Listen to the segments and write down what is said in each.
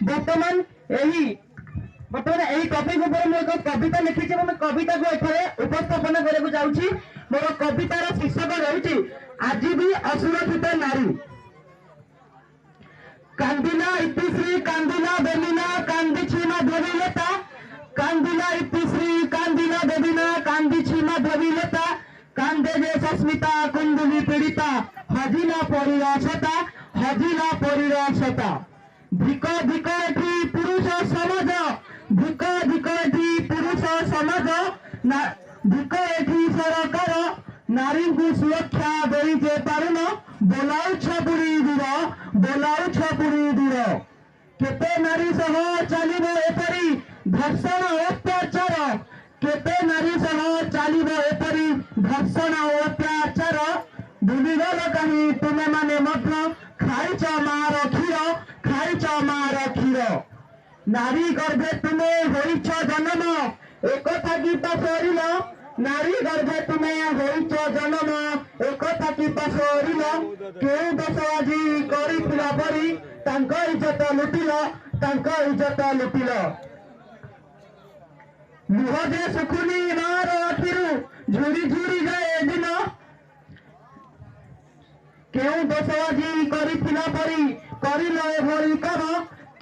बर्तमान यही टॉपिक ऊपर मैं एक कविता लिखी कविता को एठारे उपस्थापन करने जाऊँगी। मोर कवितार शीर्षक रही आज भी असुरक्षित नारी। कांदिला इतिश्री कांदिला बेलिना कांदिछि माधवीलता कांदिला इतिश्री कांदिला बेलिना कांदिछि माधवीलता कांदे जे सस्मिता कुंडली पीड़िता हजिला परिरसता धिक धिक एठी पुरुष समाज धिक धिक एठी पुरुष समाज धिक एठी सरकार नारी को सुरक्षा देई जे पारुन बोलाउछ पुरी दूर केते नारी सह चलिबो एपरी धर्षण अत्याचार केते नारी सह चलिबो एपरी धर्षण अत्याचार भूलिगल कहीं तुमे माने मग्न खाइच मार क्षीर नारी गर्भे तुमे होइछ जन्म एक थाकी पसरिल नारी गर्भे तुमे होइछ जन्म एक थाकी पसरिल केउ दश आजी करिथिला परी तांको इज्जत लुटिल लुह जे सुखुनी मार आखिरु झुरी जाए दिन केउ दश आजी करिथिला परी करिल एभଳି काम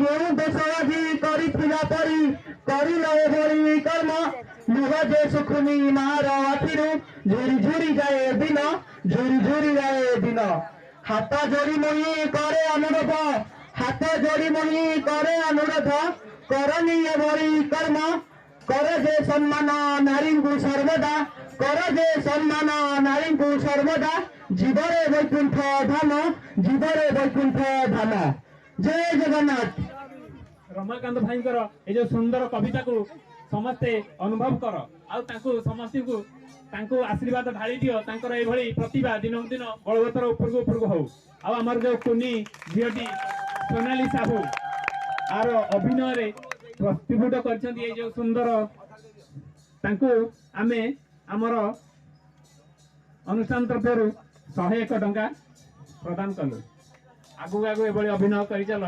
केउ दश आजी करिथिला परी करिल एभଳି कर्म लुह जे सुखुनी मार आखिरु झुरी जाए दिन हाथ जोड़ी मुई करे अनुरोध करनी एभଳି कर्म कर जे सम्मान नारी को सर्वदा जीवरे वैकुंठ धाम जय जगन्नाथ। रमाकांत भाई ये जो सुंदर कविता को समस्ते अनुभव कर समस्त को आशीर्वाद ढाली दियो ये प्रतिभा दिन दिन बलवत्तर उपरको हो आमर जो कुनी झीटी सोनाली साहू आर अभिनय प्रस्तुत कर जो सुंदर आमे आमर अनुष्ठान तरफ 101 टंका प्रदान कलु आगु ये अभिनय कर चल।